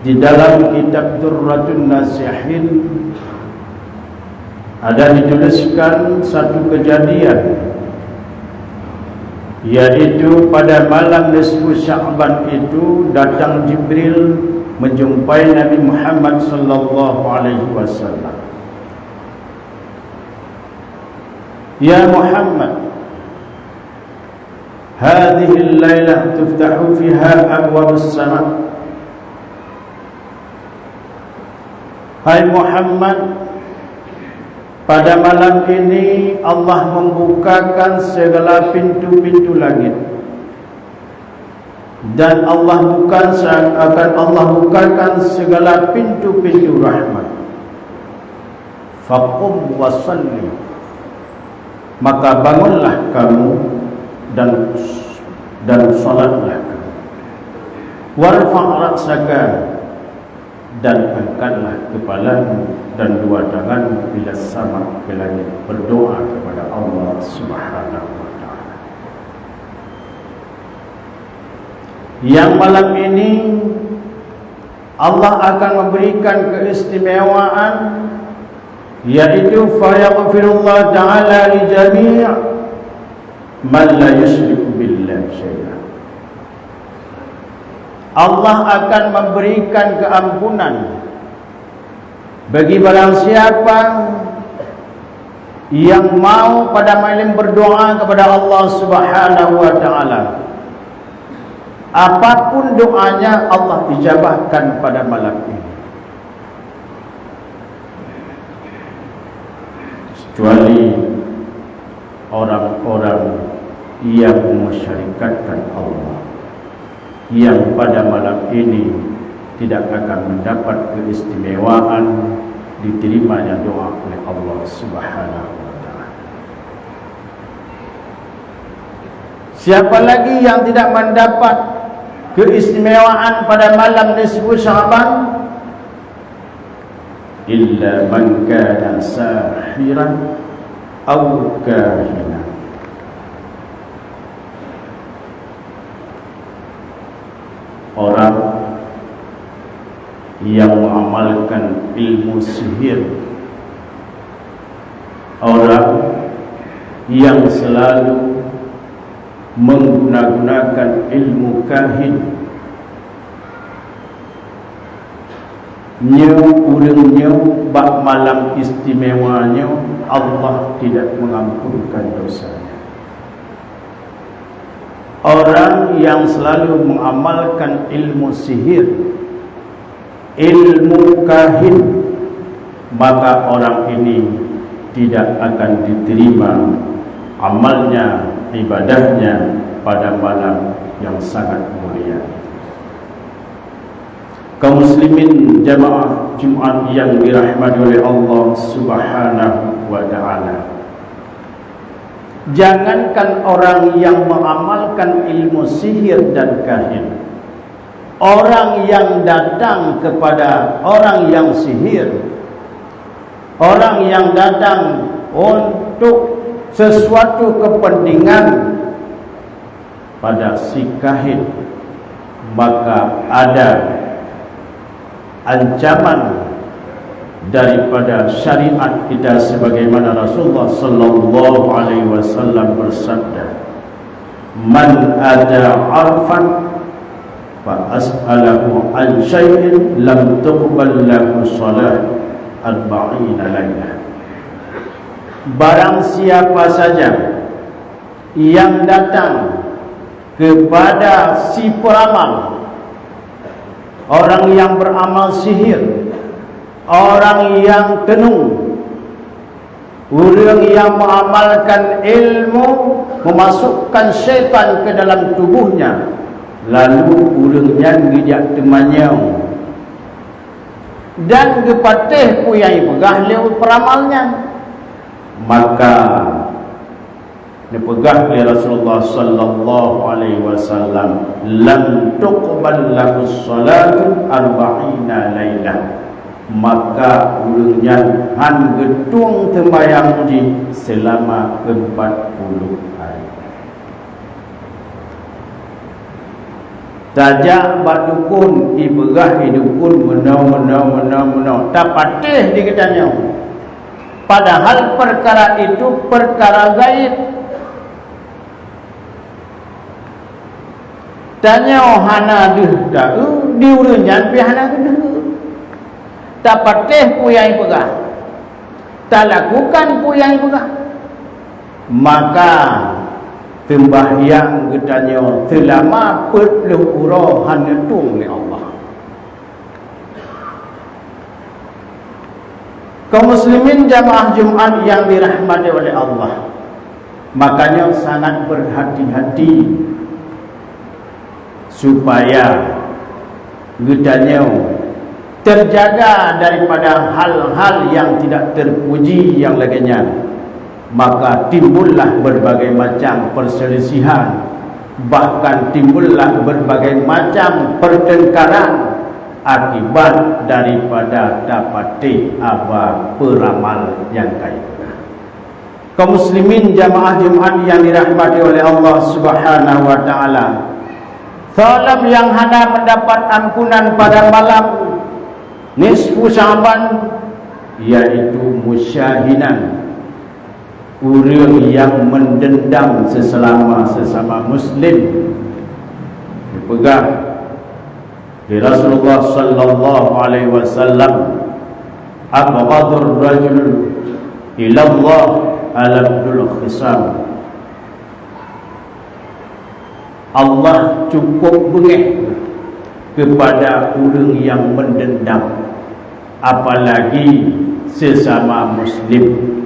Di dalam kitab Durratun Nasihin ada dituliskan satu kejadian, yaitu pada malam nisfu Sya'ban itu datang Jibril menjumpai Nabi Muhammad sallallahu alaihi wasallam. Ya Muhammad, hadhihi al-lailah tuftahu fiha abwabus sama'. Hai Muhammad, pada malam ini Allah membukakan segala pintu-pintu langit, dan akan Allah bukakan segala pintu-pintu rahmat. Faqum wa salli, maka bangunlah kamu dan salatlah kamu. Warfa' ra'saka, dan angkatlah kepalamu dan dua tanganmu ila sama, ke langit, berdoa kepada Allah Subhanahu wa ta'ala. Yang malam ini Allah akan memberikan keistimewaan, yaitu fayaghfirullah ta'ala li jami' man la yusyriku billahi syai'an. Allah akan memberikan keampunan bagi barang siapa yang mau pada malam berdoa kepada Allah Subhanahu wa ta'ala. Apapun doanya Allah ijabahkan pada malam ini, kecuali orang-orang yang mensyarikatkan Allah, yang pada malam ini tidak akan mendapat keistimewaan diterimanya doa oleh Allah Subhanahu wa ta'ala. Siapa lagi yang tidak mendapat keistimewaan pada malam nisfu Sya'ban? Illa man kana sahiran aw kahinan. Orang yang mengamalkan ilmu sihir, orang yang selalu menggunakan ilmu kahin, urangnya bak malam istimewanya Allah tidak mengampunkan dosanya. Orang yang selalu mengamalkan ilmu sihir, ilmu kahin, maka orang ini tidak akan diterima amalnya, ibadahnya pada malam yang sangat mulia. Kaum muslimin jamaah Jumat yang dirahmati oleh Allah Subhanahu wa ta'ala, jangankan orang yang mengamalkan ilmu sihir dan kahin, orang yang datang kepada orang yang sihir, orang yang datang untuk sesuatu kepentingan pada si kahin, maka ada ancaman daripada syariat kita, sebagaimana Rasulullah sallallahu alaihi wasallam bersabda, man ada arfan fa as'alahu an syai'in lam tuqbal lahu salat 40 lailah. Barang siapa saja yang datang kepada si peramal, orang yang beramal sihir, orang yang tenung, orang yang mengamalkan ilmu, memasukkan syaitan ke dalam tubuhnya, lalu orangnya ngejak temannya dan kepatih puyai pegah lewat peramalnya, maka dipegah oleh Rasulullah sallallahu alaihi wasallam, lam tuqbal lahu salatu 40 lailah, maka ulunnya han getung tembayang di selama 40 hari. tajak bak dukun iberah dukun menau tak patih dikatanya. Padahal perkara itu perkara gaib. Tanya hana deh dah diurenyan pi hana deh. Tak patih puyai pegah. Tak lakukan puyai pegah. Maka tembahyang getanya selama perlu urah hanya tung oleh Allah. Kaum muslimin jamaah Jumat yang dirahmati oleh Allah, makanya sangat berhati-hati supaya getanya terjaga daripada hal-hal yang tidak terpuji yang lainnya. Maka timbullah berbagai macam perselisihan, bahkan timbullah berbagai macam pertengkaran akibat daripada dapati apa peramal yang gaib. Kaum muslimin jamaah Jumat yang dirahmati oleh Allah Subhanahu wa taala, salam yang hana mendapat ampunan pada malam nisfu Sya'ban, yaitu musyahinan, orang yang mendendam sesama muslim. Dipegang di Rasulullah sallallahu alaihi wasallam, abghadur rajul ila Allah al-abdul khisam. Allah cukup bengih kepada orang yang mendendam, apalagi sesama muslim.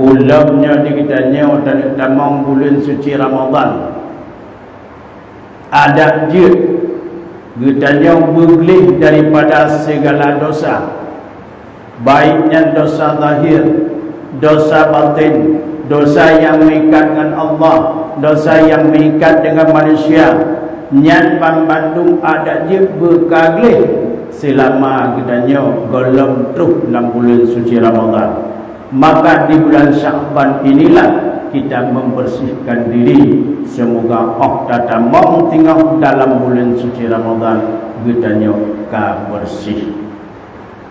Ulamnya dikitanya dan tamang bulan suci Ramadan ada dia getanya bergelih daripada segala dosa, baiknya dosa zahir, dosa batin, dosa yang mengikat dengan Allah, dosa yang mengikat dengan manusia. Nyan Bandung ada dia bergelih selama getanya golong terus dalam bulan suci Ramadan. Maka di bulan Sya'ban inilah kita membersihkan diri. Semoga Allah datang tinggal dalam bulan suci Ramadan getanya ka bersih.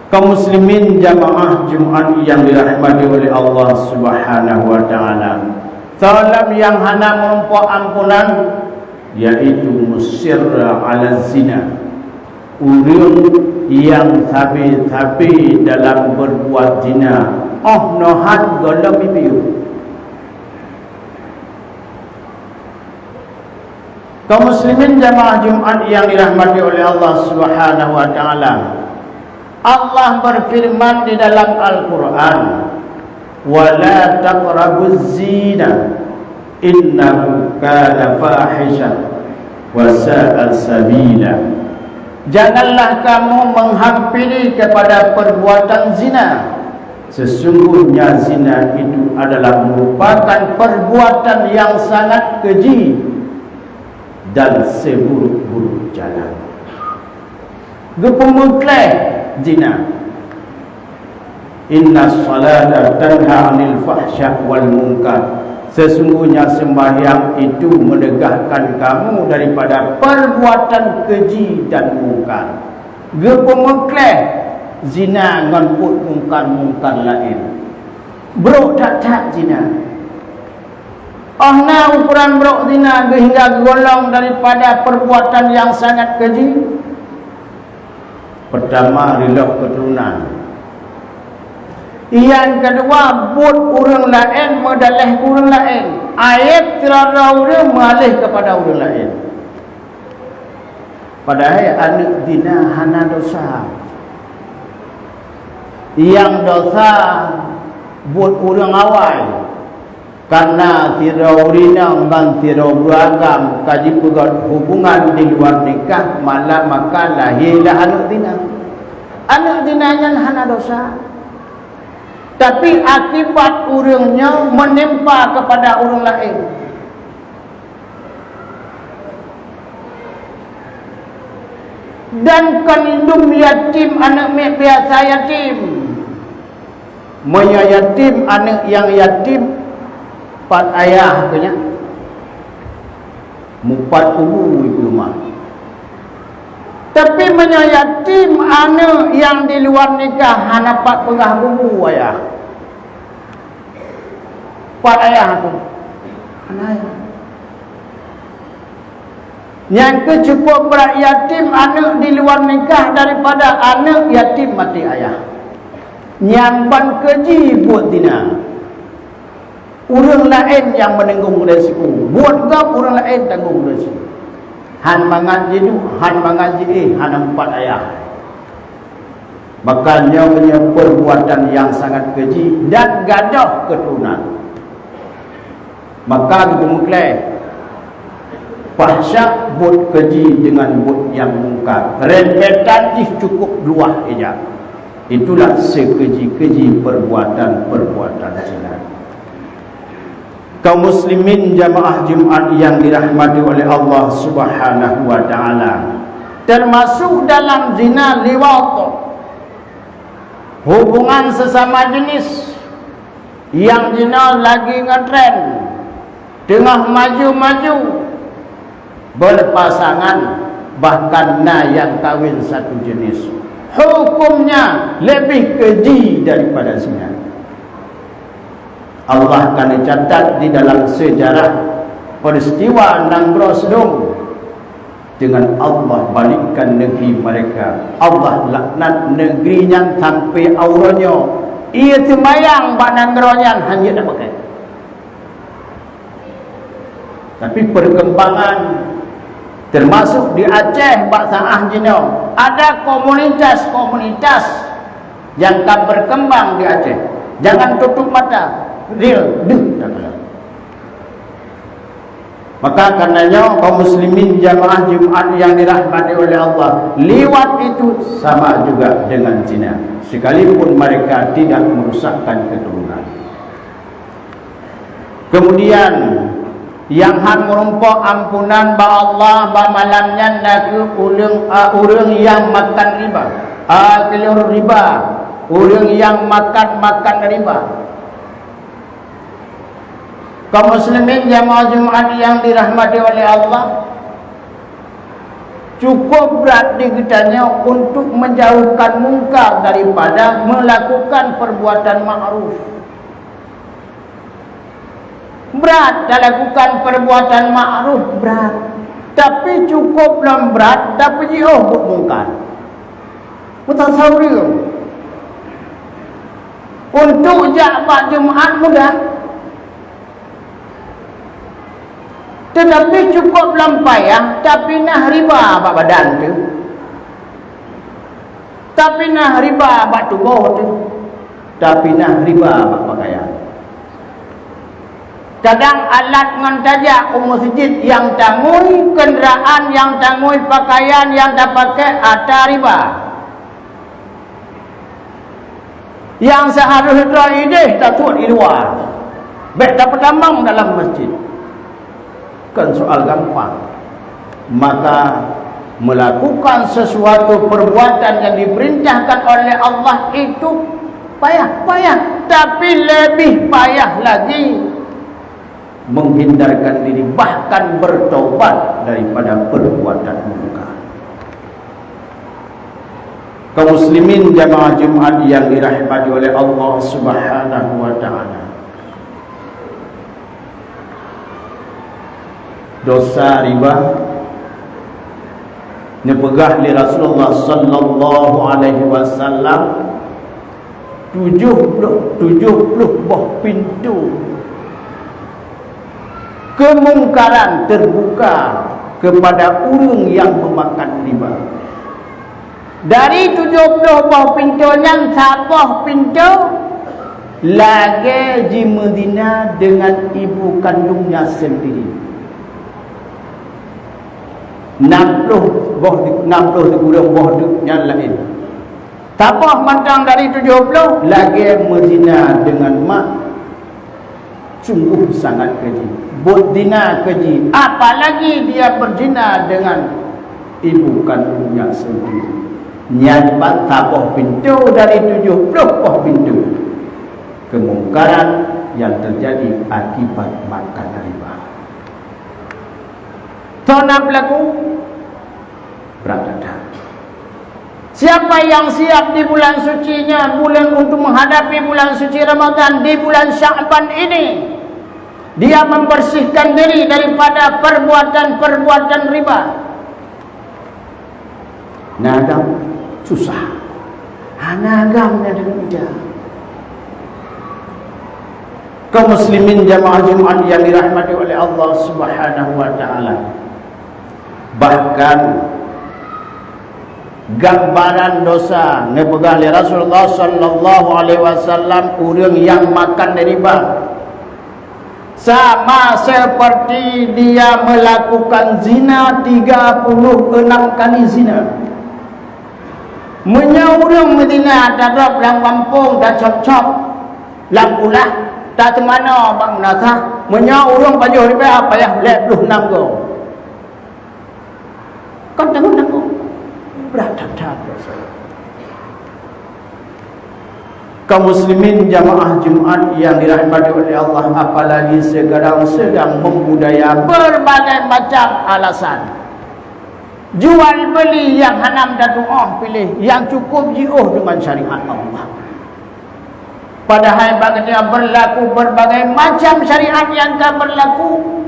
Kaum muslimin jamaah Jumat yang dirahmati oleh Allah Subhanahu wa taala, salam yang hana menumpuk ampunan, yaitu musir ala zina, orang yang tapi dalam berbuat zina. Nohat golong bibiu. Kaum muslimin jamaah Jumat yang dirahmati oleh Allah Subhanahu wa taala, Allah berfirman di dalam Al-Quran, wala taqrabuz zina innahu kana fahisha wa sa'a sabila. Janganlah kamu menghampiri kepada perbuatan zina. Sesungguhnya zina itu adalah merupakan perbuatan yang sangat keji dan seburuk-buruk jalan. Gepemutleh zina. Inna salata tanha 'anil fahsya wal munkar. Sesungguhnya sembahyang itu menegahkan kamu daripada perbuatan keji dan mungkar. Gepemutleh zina ngan put mungkar lain. Bro tak zina. Na ukuran bro zina hingga golong daripada perbuatan yang sangat keji. Pertama, rilah keturunan. Yang kedua, buat orang lain medalih orang lain. Ayat terara orang malih kepada orang lain. Padahal anak zina hana dosa. Yang dosa buat orang awal, karena tidak urinang dan tidak beragam kaji pegat hubungan di luar nikah, malah maka lahirlah anak zina. Anak zina yang hana dosa, tapi akibat orangnya menimpa kepada orang lain. Dan kandung yatim, anak biasa yatim, menyayatim anak yang yatim, pat ayah punya, mupat kubu ibu rumah. Tapi menyayatim anak yang di luar nikah hanya 4 pengah bubu ayah. 4 ayah tu. Ayah. Yang cukup berat yatim anak di luar nikah daripada anak yatim mati ayah. Yang ban keji buat dina. Orang lain yang menanggung resiko. Buat gap orang lain tanggung resiko. Han mengaji tu, han mengaji han 4 ayah. Makanya punya perbuatan yang sangat keji dan gadah keturunan. Maka gemuklah fahsyat buat keji dengan buat yang mungkar. Rentetan jih cukup 2 saja. Itulah sekeji-keji perbuatan-perbuatan zina. Kaum muslimin jamaah Jumat yang dirahmati oleh Allah Subhanahu wa taala, termasuk dalam zina liwat, hubungan sesama jenis yang zina lagi ngetren, tengah maju-maju, berpasangan, bahkan yang kawin satu jenis, hukumnya lebih keji daripada zina. Allah akan catat di dalam sejarah peristiwa Nanggro Sedung, dengan Allah balikkan negeri mereka. Allah laknat negeri yang sampai auranya ia sembayang bak Nanggronyan hanya tak pakai. Tapi perkembangan termasuk di Aceh bak Saah Jino, ada komunitas-komunitas yang akan berkembang di Aceh. Jangan tutup mata. Real, maka karenanya kaum muslimin jamaah Jumat yang dirahmati oleh Allah, liwat itu sama juga dengan zina, sekalipun mereka tidak merusakkan keturunan. Kemudian yang hang merumpok ampunan ba Allah ba malamnya nak urang yang makan riba, kelur riba, urang yang makan riba. Kaum muslimin jamaah Jumat yang dirahmati oleh Allah, cukup berat di kitanya untuk menjauhkan mungkar daripada melakukan perbuatan ma'ruf. Berat lakukan perbuatan ma'ruf, berat. Tapi cukup belum berat, tapi jauh buat mungkar. Mutasawri. Untuk jabat Jumat mudah. Tetapi cukup lampayah, tapi nah riba bak badan tu, tapi nah riba bak tubuh tu, tapi nah riba bak pakaian. Kadang alat ngantajak masjid yang tangui, kenderaan yang tangui, pakaian yang tak pakai ada riba. Yang seharusnya ide tak tuat di luar, bet tak petambang dalam masjid. Kan soal gampang. Maka melakukan sesuatu perbuatan yang diperintahkan oleh Allah itu payah, tapi lebih payah lagi menghindarkan diri, bahkan bertaubat daripada perbuatan mungkar. Kaum muslimin jamaah Jumat yang dirahmati oleh Allah Subhanahu wa taala, dosa riba nyepegah li Rasulullah sallallahu alaihi wasallam 70 buah pintu kemungkaran terbuka kepada orang yang memakan riba. Dari 70 buah pintunya, siapa pintu lagi di Medina dengan ibu kandungnya sendiri. 60 dikurang buah yang lain. Tapah mantang dari 70 lagi berzina dengan mak. Sungguh sangat keji. Buat zina keji. Apalagi dia berzina dengan ibu kandungnya sendiri. Nyabat tapah pintu dari 70 buah pintu kemungkaran yang terjadi akibat makan riba. Tona berlaku berat. Siapa yang siap di bulan sucinya, bulan untuk menghadapi bulan suci Ramadan di bulan Sya'ban ini, dia membersihkan diri daripada perbuatan-perbuatan riba. Nagam susah. Nagam ada mudah. Kaum muslimin jamaah Jumat yang dirahmati oleh Allah Subhanahu wa taala. Bahkan gambaran dosa nepegah oleh Rasulullah sallallahu alaihi wasallam orang yang makan riba sama seperti dia melakukan zina 36 kali zina. Menyaurung Medina ada dalam kampung dah cop-cop lampulah tak temana bang nasa menyaurung baju riba apa ya 26 go. Kau tengok berat-berat. Kaum muslimin jamaah Jumat yang dirahmati oleh Allah, apalagi sekarang sedang membudaya berbagai macam alasan. Jual beli yang hanam dan doa pilih yang cukup jiuh dengan syariat Allah. Padahal baginda berlaku berbagai macam syariat yang tak berlaku,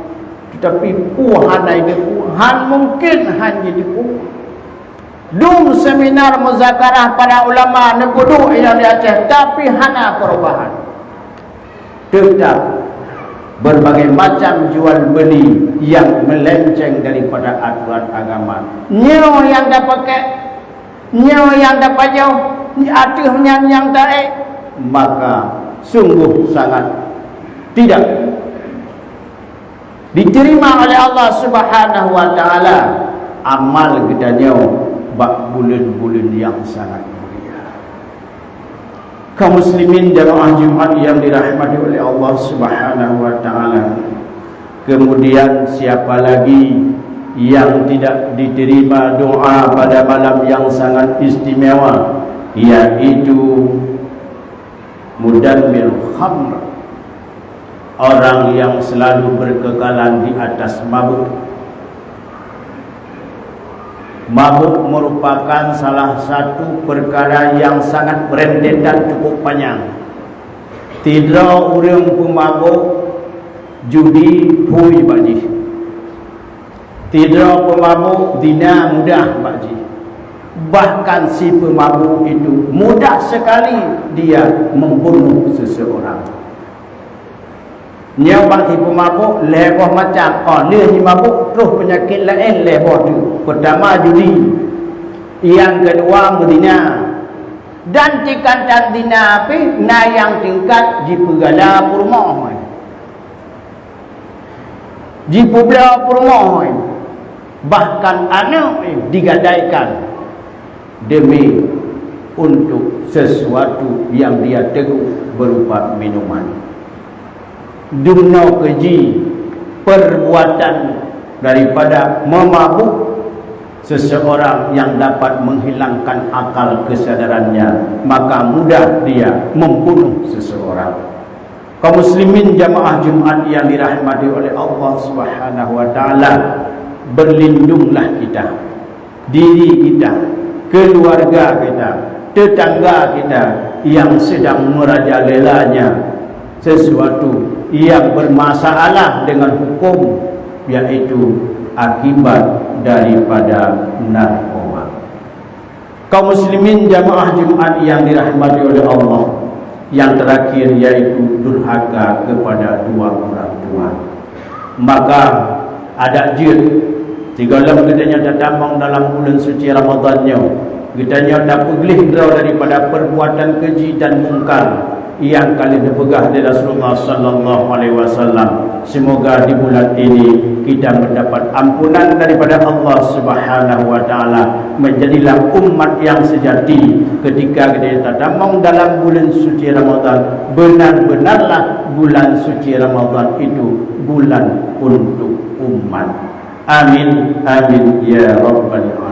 tetapi puhan ini puhan mungkin hanya dipuh. Dum seminar muzakarah para ulama nebudu yang di Aceh, tapi hana perubahan. Tetap berbagai macam jual beli yang melenceng daripada aturan agama. Nyo yang dah pakai, nyo yang dah pajau, atuhnya yang taik, maka sungguh sangat tidak diterima oleh Allah Subhanahu wa taala amal gedanya bak bulan-bulan yang sangat mulia. Kaum muslimin jamaah Jumat yang dirahmati oleh Allah Subhanahu wa taala. Kemudian siapa lagi yang tidak diterima doa pada malam yang sangat istimewa, yaitu mudammil khamr, orang yang selalu berkekalan di atas mabuk. Mabuk merupakan salah satu perkara yang sangat berentetan cukup panjang. Tidak orang pemabuk judi hui baji. Tidak pemabuk dina mudah baji. Bahkan si pemabuk itu mudah sekali dia membunuh seseorang. Nyawang si pemabuk lekoh macam dia si mabuk terus penyakit lain lekoh tu. Pertama judi, yang kedua mudina, dan tingkatan dina api na yang tingkat di pegala purmoh, di pegala purmoh, bahkan anak digadaikan demi untuk sesuatu yang dia teguh berupa minuman. Dunia keji perbuatan daripada memabuk seseorang yang dapat menghilangkan akal kesadarannya, maka mudah dia membunuh seseorang. Kaum muslimin jamaah Jumat yang dirahmati oleh Allah Subhanahu wa taala, berlindunglah kita, diri kita, keluarga kita, tetangga kita yang sedang merajalelanya sesuatu yang bermasalah dengan hukum, yaitu akibat daripada narkoba. Kaum muslimin jamaah Jumat yang dirahmati oleh Allah, yang terakhir yaitu durhaka kepada dua orang tua. Maka ada jid tigalam kitanya terdampang dalam bulan suci Ramadannya, kitanya tak pegih daripada perbuatan keji dan mungkar yang kali dipegah dari Rasulullah sallallahu alaihi wasallam. Semoga di bulan ini kita mendapat ampunan daripada Allah Subhanahu wa taala, menjadilah umat yang sejati ketika kita terdamang dalam bulan suci Ramadan. Benar-benarlah bulan suci Ramadan itu bulan untuk umat. Amin amin ya rabbal alamin.